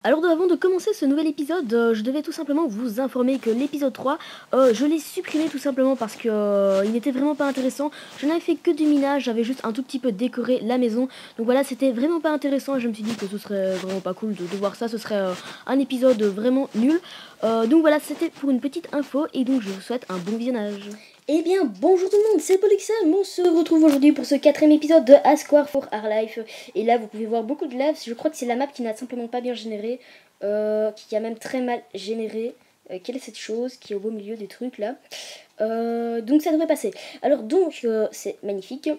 Alors avant de commencer ce nouvel épisode, je devais tout simplement vous informer que l'épisode 3, je l'ai supprimé tout simplement parce que il n'était vraiment pas intéressant. Je n'avais fait que du minage, j'avais juste un tout petit peu décoré la maison. Donc voilà, c'était vraiment pas intéressant et je me suis dit que ce serait vraiment pas cool de voir ça, ce serait un épisode vraiment nul. Donc voilà, c'était pour une petite info et donc je vous souhaite un bon visionnage. Eh bien, bonjour tout le monde, c'est Polixam, on se retrouve aujourd'hui pour ce 4ème épisode de Asquare for Our Life. Et là, vous pouvez voir beaucoup de lave, je crois que c'est la map qui n'a simplement pas bien généré, qui a même très mal généré. Quelle est cette chose qui est au beau milieu des trucs là, donc ça devrait passer. Alors donc, c'est magnifique.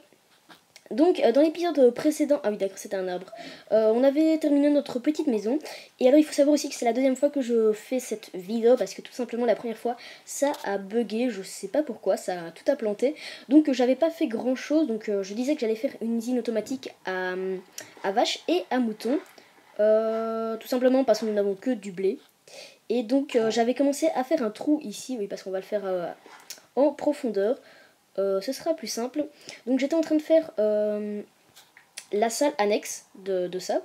Donc dans l'épisode précédent, ah oui d'accord c'était un arbre, on avait terminé notre petite maison. Et alors il faut savoir aussi que c'est la deuxième fois que je fais cette vidéo parce que tout simplement la première fois ça a bugué, je sais pas pourquoi, ça a tout a planté. Donc j'avais pas fait grand chose, donc je disais que j'allais faire une usine automatique à vaches et à moutons. Tout simplement parce que nous n'avons que du blé. Et donc j'avais commencé à faire un trou ici, oui parce qu'on va le faire en profondeur. Ce sera plus simple. Donc j'étais en train de faire la salle annexe de ça.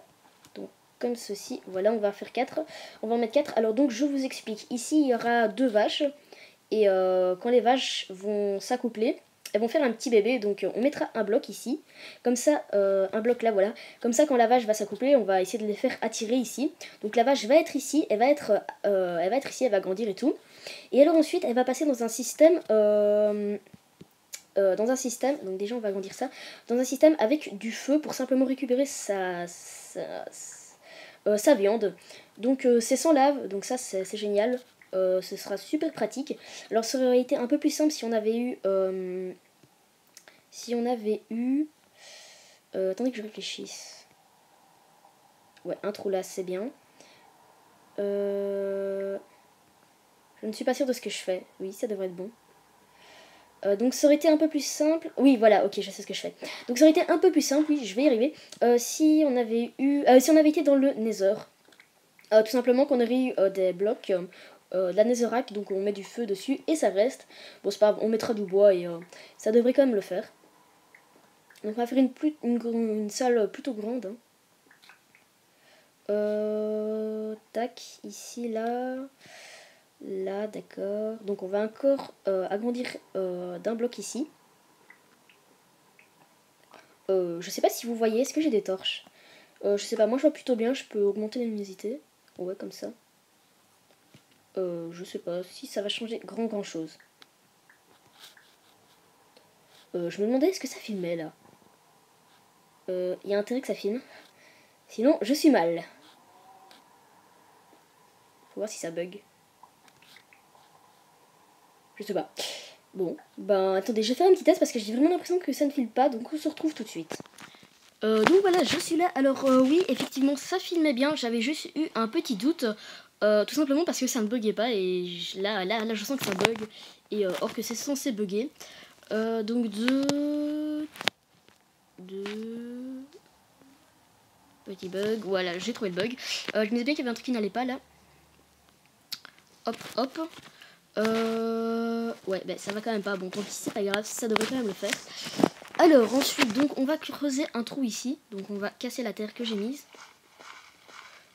Donc comme ceci, voilà, on va faire 4. On va en mettre 4. Alors donc je vous explique. Ici il y aura 2 vaches. Et quand les vaches vont s'accoupler, elles vont faire un petit bébé. Donc on mettra un bloc ici. Comme ça, un bloc là, voilà. Comme ça quand la vache va s'accoupler, on va essayer de les faire attirer ici. Donc la vache va être ici, elle va être ici, elle va grandir et tout. Et alors ensuite elle va passer dans un système... donc déjà on va agrandir ça, dans un système avec du feu pour simplement récupérer sa viande. Donc c'est sans lave, donc ça c'est génial, ce sera super pratique. Alors ça aurait été un peu plus simple si on avait eu... attendez que je réfléchisse. Ouais, un trou là c'est bien. Je ne suis pas sûre de ce que je fais. Oui, ça devrait être bon. Donc ça aurait été un peu plus simple. Oui, voilà, ok, je sais ce que je fais. Donc ça aurait été un peu plus simple, oui, je vais y arriver. Si on avait été dans le Nether. Tout simplement qu'on aurait eu des blocs, de la Netherrack, donc on met du feu dessus et ça reste. Bon, c'est pas grave, on mettra du bois et ça devrait quand même le faire. Donc on va faire une salle plutôt grande. Hein. Tac, ici, là... Là, d'accord. Donc on va encore agrandir d'un bloc ici. Je sais pas si vous voyez, est-ce que j'ai des torches? Je sais pas, moi je vois plutôt bien, je peux augmenter la luminosité. Ouais, comme ça. Je sais pas si ça va changer grand chose. Je me demandais, est-ce que ça filmait là? Il y a intérêt que ça filme. Sinon, je suis mal. Faut voir si ça bug. Je sais pas. Bon, ben attendez, je vais faire un petit test parce que j'ai vraiment l'impression que ça ne file pas, donc on se retrouve tout de suite. Donc voilà, je suis là. Alors oui, effectivement, ça filmait bien. J'avais juste eu un petit doute, tout simplement parce que ça ne buguait pas. Et là, je sens que ça bug. Et or que c'est censé bugger. Donc deux petit bug. Voilà, j'ai trouvé le bug. Je me disais bien qu'il y avait un truc qui n'allait pas là. Hop, hop. Ouais, ben ça va quand même pas. Bon, tant pis, c'est pas grave, ça devrait quand même le faire. Alors, ensuite, donc, on va creuser un trou ici. Donc, on va casser la terre que j'ai mise.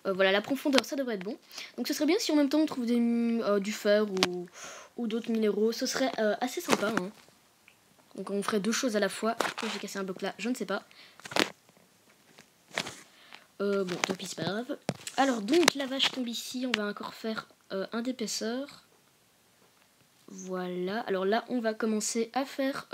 Voilà, la profondeur, ça devrait être bon. Donc, ce serait bien si en même temps on trouve du fer ou d'autres minéraux. Ce serait assez sympa. Hein. Donc, on ferait 2 choses à la fois. Pourquoi j'ai cassé un bloc là? Je ne sais pas. Bon, tant pis, c'est pas grave. Alors, donc, la vache tombe ici. On va encore faire un d'épaisseur. Voilà. Alors là, on va commencer à faire...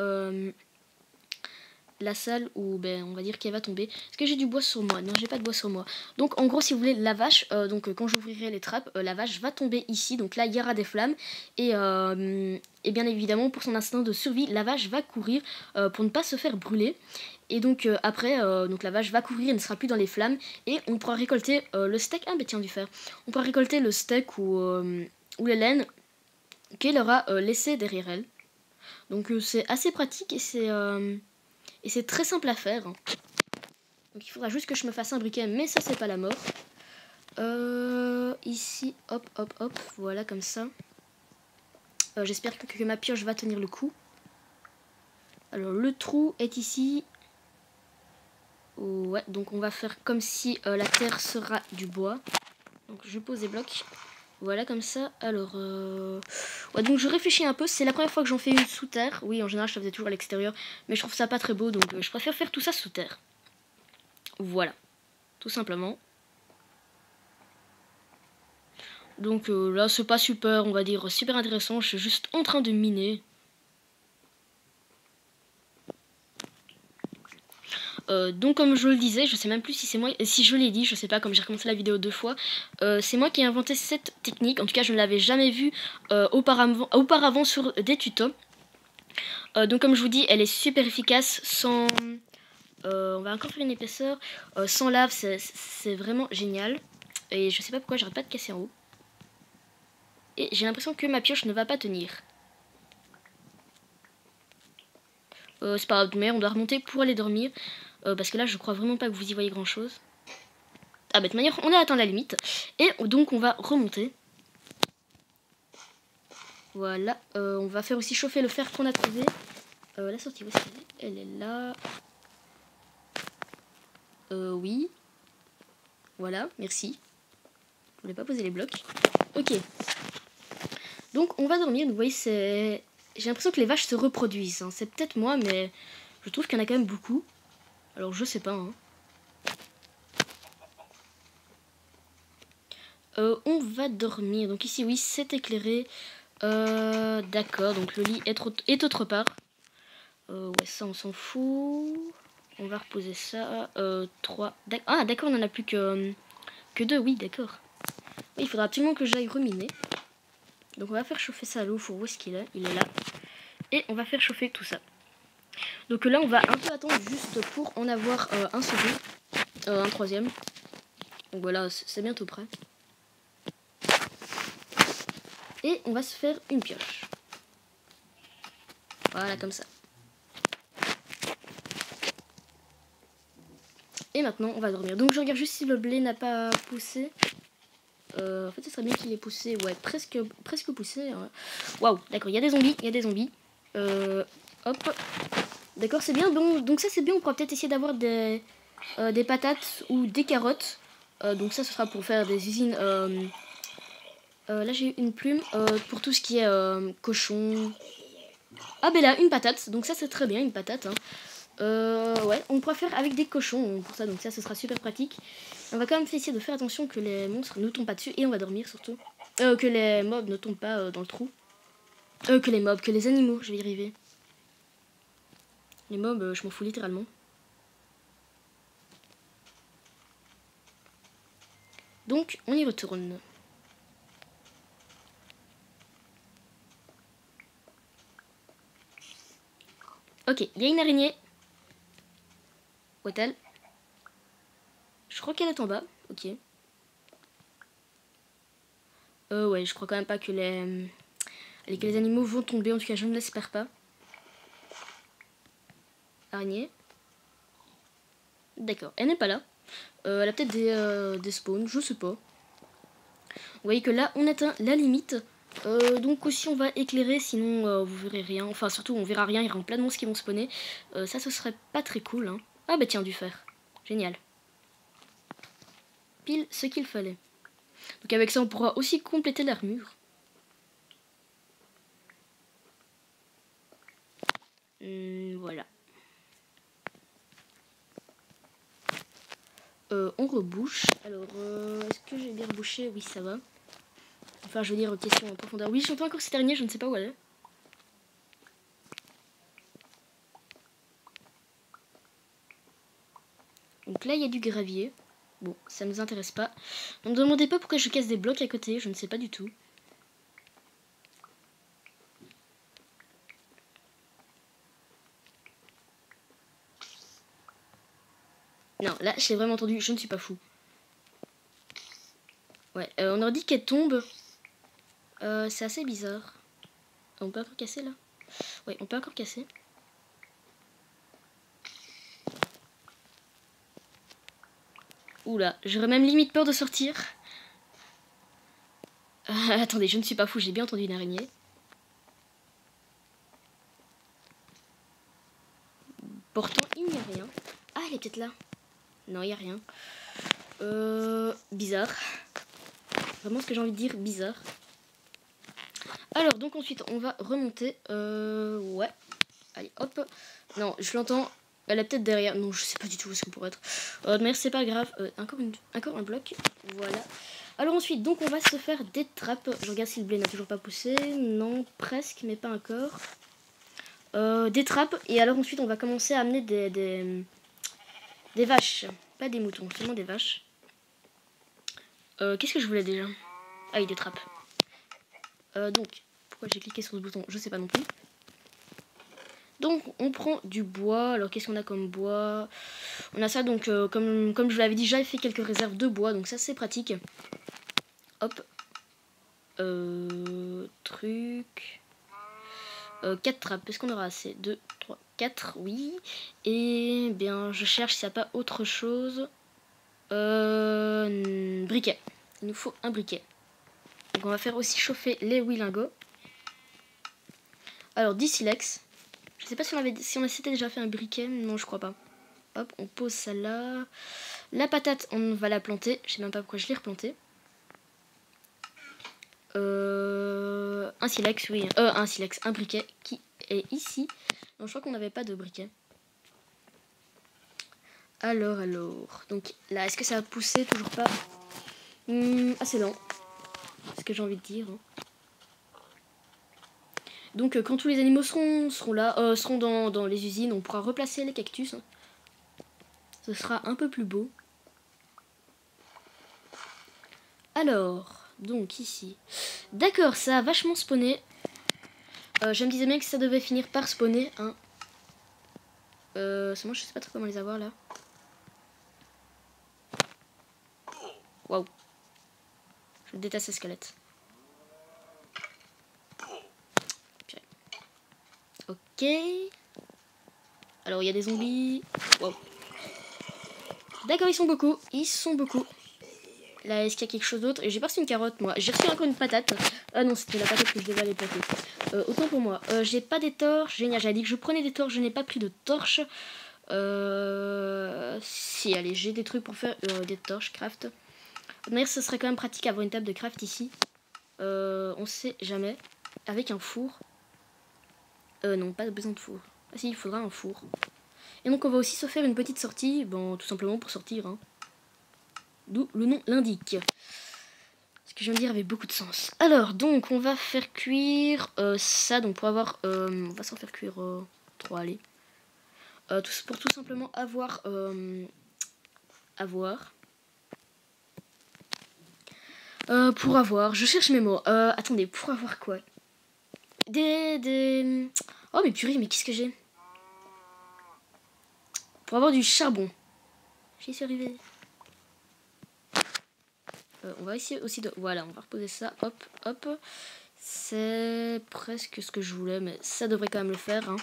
la salle où on va dire qu'elle va tomber. Est-ce que j'ai du bois sur moi? Non, j'ai pas de bois sur moi. Donc en gros, si vous voulez, la vache, quand j'ouvrirai les trappes, la vache va tomber ici. Donc là, il y aura des flammes. Et bien évidemment, pour son instinct de survie, la vache va courir pour ne pas se faire brûler. Et donc après, donc la vache va courir et ne sera plus dans les flammes. Et on pourra récolter le steak. Ah, mais tiens, du fer. On pourra récolter le steak ou les laines qu'elle aura laissé derrière elle. Donc c'est assez pratique et c'est très simple à faire. Donc il faudra juste que je me fasse un briquet, mais ça c'est pas la mort. Ici, hop, hop, hop, voilà comme ça. J'espère que ma pioche va tenir le coup. Alors le trou est ici. Ouais, donc on va faire comme si la terre sera du bois. Donc je pose des blocs. Voilà, comme ça. Alors, ouais, donc je réfléchis un peu. C'est la première fois que j'en fais une sous terre. Oui, en général, je la faisais toujours à l'extérieur. Mais je trouve ça pas très beau, donc je préfère faire tout ça sous terre. Voilà, tout simplement. Donc là, c'est pas super, on va dire, super intéressant. Je suis juste en train de miner. Donc comme je le disais, je sais même plus si c'est moi, si je l'ai dit, je sais pas, comme j'ai recommencé la vidéo 2 fois, c'est moi qui ai inventé cette technique. En tout cas, je ne l'avais jamais vue auparavant sur des tutos. Donc comme je vous dis, elle est super efficace sans... on va encore faire une épaisseur. Sans lave, c'est vraiment génial. Et je sais pas pourquoi j'arrête pas de casser en haut. Et j'ai l'impression que ma pioche ne va pas tenir. C'est pas grave, mais on doit remonter pour aller dormir. Parce que là, je crois vraiment pas que vous y voyez grand chose. Ah bah de toute manière, on a atteint la limite. Et donc, on va remonter. Voilà. On va faire aussi chauffer le fer qu'on a trouvé. La sortie, où est-ce qu'elle est? Elle est là. Oui. Voilà, merci. Je voulais pas poser les blocs. Ok. Donc, on va dormir. Vous voyez, c'est... J'ai l'impression que les vaches se reproduisent. Hein. C'est peut-être moi, mais je trouve qu'il y en a quand même beaucoup. Alors, je sais pas, hein. On va dormir. Donc ici, oui, c'est éclairé. D'accord, donc le lit est autre part. Ouais, ça, on s'en fout. On va reposer ça. 3. Ah, d'accord, on en a plus que 2. Oui, d'accord. Oui, il faudra absolument que j'aille reminer. Donc on va faire chauffer ça à l'eau. Où est-ce qu'il est? Il est là. Et on va faire chauffer tout ça. Donc là, on va un peu attendre juste pour en avoir un second. Un troisième. Donc voilà, c'est bientôt prêt. Et on va se faire une pioche. Voilà, comme ça. Et maintenant, on va dormir. Donc je regarde juste si le blé n'a pas poussé. En fait, ce serait bien qu'il ait poussé. Ouais, presque poussé. Waouh, d'accord, il y a des zombies. Hop. D'accord, c'est bien. Donc ça, c'est bien. On pourra peut-être essayer d'avoir des patates ou des carottes. Donc ça, ce sera pour faire des usines... là, j'ai une plume pour tout ce qui est cochon. Ah, ben là, une patate. Donc ça, c'est très bien, une patate. Hein. Ouais, on pourra faire avec des cochons pour ça. Donc ça, ce sera super pratique. On va quand même essayer de faire attention que les monstres ne tombent pas dessus. Et on va dormir surtout. Que les mobs ne tombent pas dans le trou. Que les animaux, je vais y arriver. Les mobs, je m'en fous littéralement. Donc, on y retourne. Ok, il y a une araignée. Où est-elle? Je crois qu'elle est en bas. Ok. Ouais, je crois quand même pas que les animaux vont tomber. En tout cas, je ne l'espère pas. Araignée. D'accord, elle n'est pas là. Elle a peut-être des spawns, je sais pas. Vous voyez que là, on atteint la limite. Donc aussi, on va éclairer, sinon vous verrez rien. Enfin, surtout, on verra rien, il y aura plein de monstres qui vont spawner. Ça, ce serait pas très cool. Hein. Ah bah tiens, du fer. Génial. Pile ce qu'il fallait. Donc avec ça, on pourra aussi compléter l'armure. Voilà. On rebouche. Alors, est-ce que j'ai bien rebouché? Oui, ça va. Enfin, je veux dire, question en profondeur. Oui, j'entends encore cette araignée, je ne sais pas où elle est. Donc là, il y a du gravier. Bon, ça ne nous intéresse pas. Ne me demandez pas pourquoi je casse des blocs à côté, je ne sais pas du tout. Non, là, j'ai vraiment entendu, je ne suis pas fou. Ouais, on aurait dit qu'elle tombe. C'est assez bizarre. On peut encore casser, là? Ouais, on peut encore casser. Oula, j'aurais même limite peur de sortir. Attendez, je ne suis pas fou, j'ai bien entendu une araignée. Pourtant, il n'y a rien. Ah, elle est peut-être là. Non, il n'y a rien. Bizarre. Vraiment ce que j'ai envie de dire, bizarre. Alors, donc ensuite, on va remonter. Ouais. Allez, hop. Non, je l'entends. Elle est peut-être derrière. Non, je sais pas du tout où est-ce qu'on pourrait être. Mais c'est pas grave. Encore un bloc. Voilà. Alors ensuite, donc on va se faire des trappes. Je regarde si le blé n'a toujours pas poussé. Non, presque, mais pas encore. Des trappes. Et alors ensuite, on va commencer à amener des vaches. Pas des moutons, seulement des vaches. Qu'est-ce que je voulais déjà? Ah oui, des trappes. Donc, pourquoi j'ai cliqué sur ce bouton? Je sais pas non plus. Donc, on prend du bois. Alors, qu'est-ce qu'on a comme bois? On a ça, donc, comme je vous l'avais dit, j'avais fait quelques réserves de bois. Donc, ça, c'est pratique. Hop. Truc. 4 trappes. Est-ce qu'on aura assez? 2, 3, 4, oui. Et bien, je cherche s'il n'y a pas autre chose. Briquet. Il nous faut un briquet. Donc, on va faire aussi chauffer les Willingots. Alors, 10 silex. Je sais pas si on s'était déjà fait un briquet. Non, je crois pas. Hop, on pose ça là. La patate, on va la planter. Je sais même pas pourquoi je l'ai replantée. Un silex, oui. Un silex, un briquet qui est ici. Donc, je crois qu'on n'avait pas de briquet. Alors. Donc là, est-ce que ça va pousser? Toujours pas. Assez lent. C'est ce que j'ai envie de dire. Donc quand tous les animaux seront là, seront dans les usines, on pourra replacer les cactus. Ce sera un peu plus beau. Alors, donc ici. D'accord, ça a vachement spawné. Je me disais bien que ça devait finir par spawner. Hein. Seulement, je sais pas trop comment les avoir là. Waouh. Je déteste ces squelettes. Ok. Alors, il y a des zombies. Wow. D'accord, ils sont beaucoup. Là, est-ce qu'il y a quelque chose d'autre? J'ai pas reçu une carotte, moi. J'ai reçu encore une patate. Ah non, c'était la patate que je devais aller planter. Autant pour moi. J'ai pas des torches. Génial, j'avais dit que je prenais des torches. Je n'ai pas pris de torches. Si, allez, j'ai des trucs pour faire des torches craft. D'ailleurs, ce serait quand même pratique d'avoir une table de craft ici. On sait jamais. Avec un four. Non, pas besoin de four. Ah si, il faudra un four. Et donc, on va aussi se faire une petite sortie. Bon, tout simplement pour sortir. Hein. D'où le nom l'indique. Ce que je viens de dire avait beaucoup de sens. Alors, donc, on va faire cuire ça. Donc, pour avoir... on va s'en faire cuire 3, allez. Pour tout simplement avoir... pour avoir... Je cherche mes mots. Attendez, pour avoir quoi? Oh, mais purée, mais qu'est-ce que j'ai? Pour avoir du charbon. J'y suis arrivé. On va essayer aussi de... Voilà, on va reposer ça. Hop, hop. C'est presque ce que je voulais, mais ça devrait quand même le faire. Hein.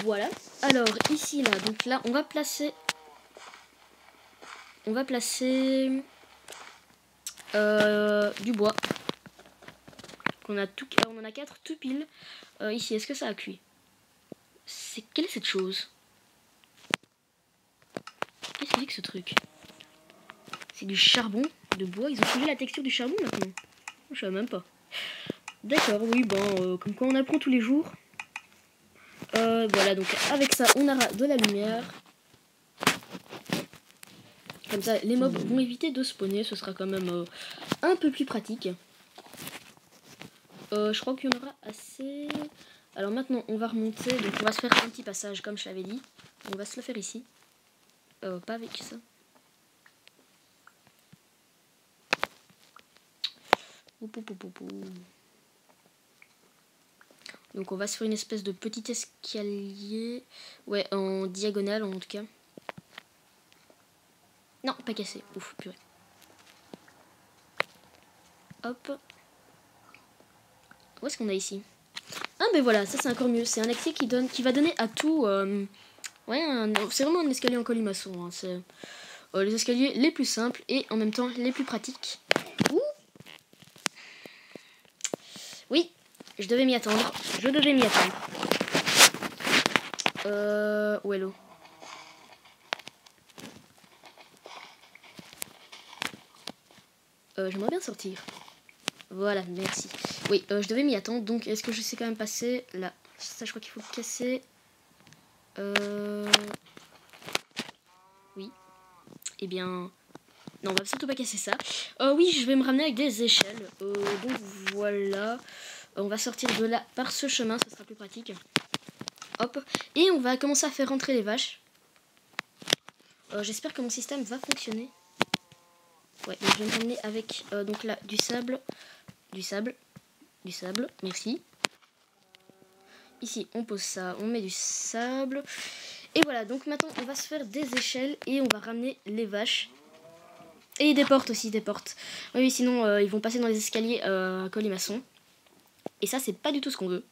Voilà. Alors, ici, là. Donc là, on va placer... du bois. On en a 4 tout pile. Ici, est-ce que ça a cuit? Quelle est cette chose? Qu'est-ce que c'est que ce truc? C'est du charbon de bois. Ils ont changé la texture du charbon maintenant. Je savais même pas. D'accord, oui, bon, comme quoi on apprend tous les jours. Voilà, donc avec ça, on aura de la lumière. Comme ça, les mobs vont éviter de spawner. Ce sera quand même un peu plus pratique. Je crois qu'il y en aura assez. Alors maintenant, on va remonter. Donc on va se faire un petit passage, comme je l'avais dit. On va se le faire ici. Pas avec ça. Donc on va se faire une espèce de petit escalier. Ouais, en diagonale en tout cas. Non, pas cassé. Ouf, purée. Hop. Où est-ce qu'on a ici? Ah ben voilà, ça c'est encore mieux. C'est un accès qui va donner à tout. Ouais, c'est vraiment un escalier en colimaçon. Hein. C'est les escaliers les plus simples et en même temps les plus pratiques. Ouh. Oui, je devais m'y attendre. Où est l'eau? J'aimerais bien sortir. Voilà, merci. Oui, je devais m'y attendre. Donc, est-ce que je sais quand même passer là? Ça, je crois qu'il faut le casser. Oui. Eh bien... Non, on va surtout pas casser ça. Oui, je vais me ramener avec des échelles. Donc, voilà. On va sortir de là par ce chemin. Ça sera plus pratique. Hop. Et on va commencer à faire rentrer les vaches. J'espère que mon système va fonctionner. Ouais, donc je vais me ramener avec donc là du sable, merci. Ici on pose ça, on met du sable. Et voilà, donc maintenant on va se faire des échelles et on va ramener les vaches. Et des portes aussi, des portes. Oui, sinon ils vont passer dans les escaliers colimaçon. Et ça c'est pas du tout ce qu'on veut.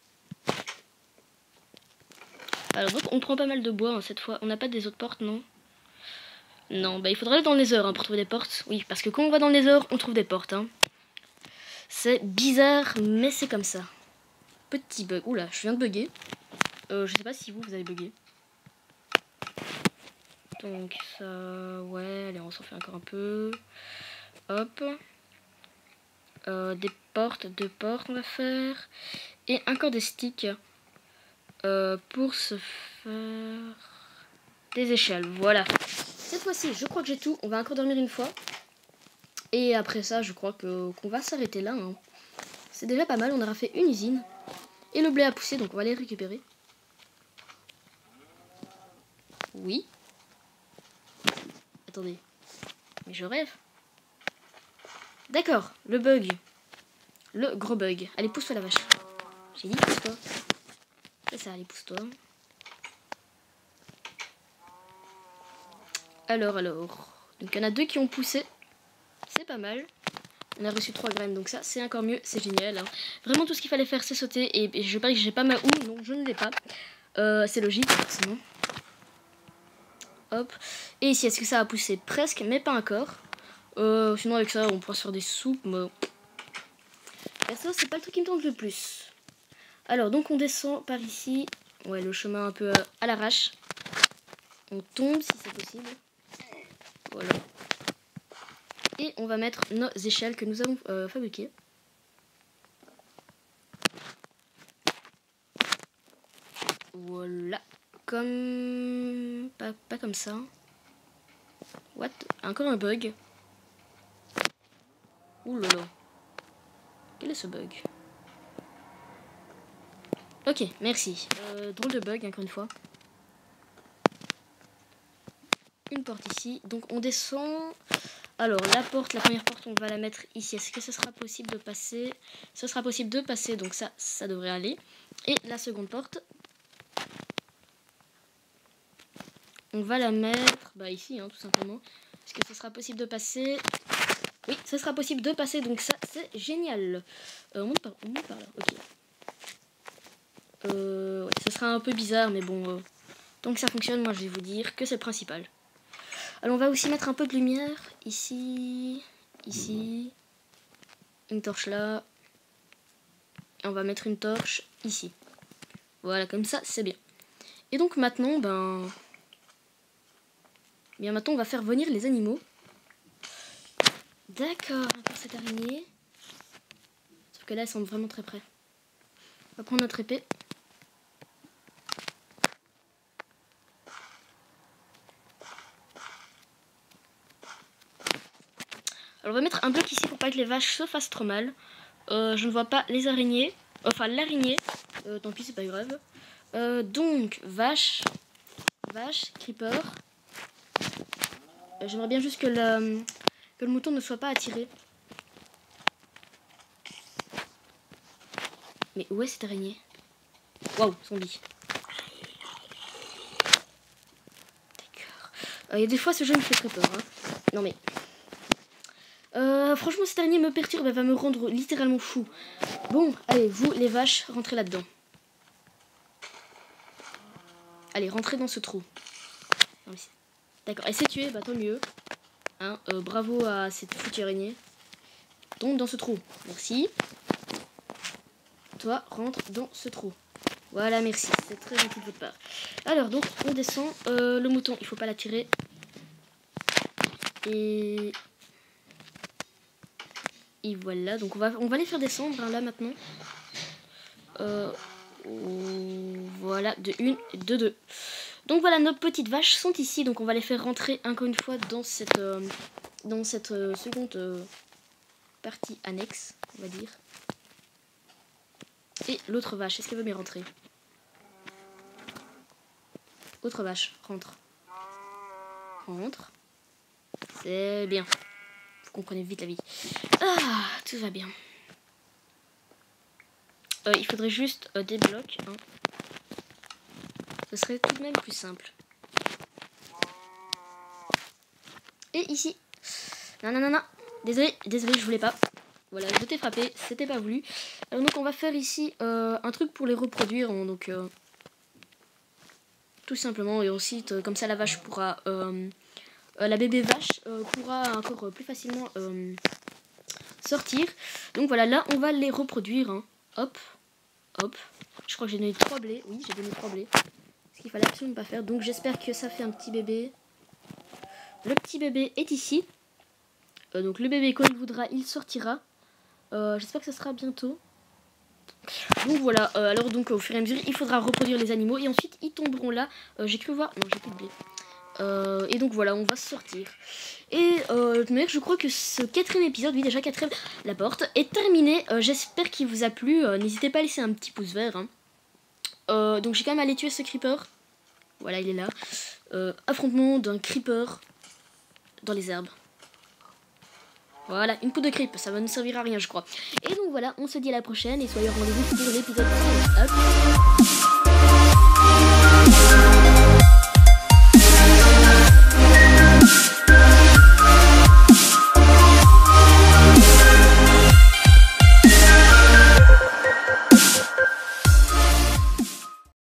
Alors donc on prend pas mal de bois hein, cette fois. On n'a pas des autres portes, non? Non, bah il faudra aller dans les heures hein, pour trouver des portes. Oui, parce que quand on va dans les heures, on trouve des portes. Hein. C'est bizarre, mais c'est comme ça. Petit bug. Oula, je viens de bugger. Je sais pas si vous avez bugué. Donc ça... Ouais, allez, on s'en fait encore un peu. Hop. Des portes, 2 portes on va faire. Et encore des sticks. Pour se faire... des échelles, voilà. Cette fois-ci, je crois que j'ai tout. On va encore dormir une fois. Et après ça, je crois qu'on va s'arrêter là. Hein. C'est déjà pas mal. On aura fait une usine. Et le blé a poussé, donc on va les récupérer. Oui. Attendez. Mais je rêve. D'accord, le bug. Le gros bug. Allez, pousse-toi la vache. J'ai dit, pousse-toi. C'est ça, allez, pousse-toi. Alors. Donc il y en a 2 qui ont poussé. C'est pas mal. On a reçu 3 graines, donc ça c'est encore mieux, c'est génial. Hein. Vraiment tout ce qu'il fallait faire c'est sauter. Et je parie que j'ai pas ma houe, non je ne l'ai pas. C'est logique, forcément. Hop. Et ici, est-ce que ça a poussé? Presque, mais pas encore. Sinon avec ça on pourra se faire des soupes. Mais... Et ça c'est pas le truc qui me tente le plus. Alors donc on descend par ici. Ouais, le chemin un peu à l'arrache. On tombe si c'est possible. Voilà. Et on va mettre nos échelles que nous avons fabriquées. Voilà. Comme... Pas comme ça. What? Encore un bug. Ouh là là. Quel est ce bug? Ok, merci. Drôle de bug, encore une fois. Une porte ici. Donc on descend... Alors la première porte, on va la mettre ici. Est-ce que ce sera possible de passer? Ce sera possible de passer, donc ça devrait aller. Et la seconde porte, on va la mettre ici, hein, tout simplement. Est-ce que ce sera possible de passer? Oui, ce sera possible de passer, donc ça c'est génial. On monte par là, ok. Ouais, ce sera un peu bizarre, mais bon, tant que ça fonctionne, moi je vais vous dire que c'est le principal. Alors on va aussi mettre un peu de lumière ici, une torche là, et on va mettre une torche ici. Voilà, comme ça c'est bien. Et donc maintenant, maintenant on va faire venir les animaux. D'accord, encore cette araignée. Sauf que là elle semble vraiment très près. On va prendre notre épée. Alors on va mettre un bloc ici pour pas que les vaches se fassent trop mal. Je ne vois pas les araignées. Enfin l'araignée. Tant pis, c'est pas grave. Donc vache, creeper. J'aimerais bien juste que le mouton ne soit pas attiré. Mais où est cette araignée? Waouh, zombie. D'accord. Il y a des fois ce jeu me fait très peur. Hein. Non mais... franchement cette araignée me perturbe, elle va me rendre littéralement fou. Bon, allez, vous les vaches, rentrez là-dedans. Allez, rentrez dans ce trou. D'accord, elle s'est tuée, tant mieux. Hein, bravo à cette foutue araignée. Tombe dans ce trou, merci. Toi, rentre dans ce trou. Voilà, merci, c'est très gentil de votre part. Alors, donc, on descend. Le mouton, il faut pas l'attirer. Et... Et voilà, donc on va les faire descendre hein, là maintenant. Voilà, de 1 et de 2. Donc voilà, nos petites vaches sont ici. Donc on va les faire rentrer encore une fois dans cette seconde partie annexe, on va dire. Et l'autre vache, est-ce qu'elle veut bien rentrer? Autre vache, rentre. Rentre. C'est bien. Vous comprenez vite la vie. Ah, tout va bien. Il faudrait juste des blocs. Hein. Ce serait tout de même plus simple. Et ici. Non, non, non, non. Désolé, je voulais pas. Voilà, je t'ai frappé, c'était pas voulu. Donc on va faire ici un truc pour les reproduire. Hein, donc tout simplement. Et ensuite, comme ça la vache pourra... la bébé vache pourra encore plus facilement sortir. Donc voilà, là on va les reproduire. Hein. Hop, hop. Je crois que j'ai donné 3 blés. Oui, j'ai donné 3 blés. Ce qu'il fallait absolument pas faire. Donc j'espère que ça fait un petit bébé. Le petit bébé est ici. Donc le bébé, quand il voudra, il sortira. J'espère que ça sera bientôt. Donc voilà, alors donc au fur et à mesure, il faudra reproduire les animaux. Et ensuite, ils tomberont là. J'ai cru voir... Non, j'ai plus de blé. Et donc voilà, on va sortir. Et je crois que ce 4e épisode, oui déjà 4e, la porte, est terminé. J'espère qu'il vous a plu. N'hésitez pas à laisser un petit pouce vert. Hein. Donc j'ai quand même allé tuer ce creeper. Voilà, il est là. Affrontement d'un creeper dans les herbes. Voilà, une peau de creep, ça va ne servir à rien je crois. Et donc voilà, on se dit à la prochaine et soyez au rendez-vous pour l'épisode 3. Hop.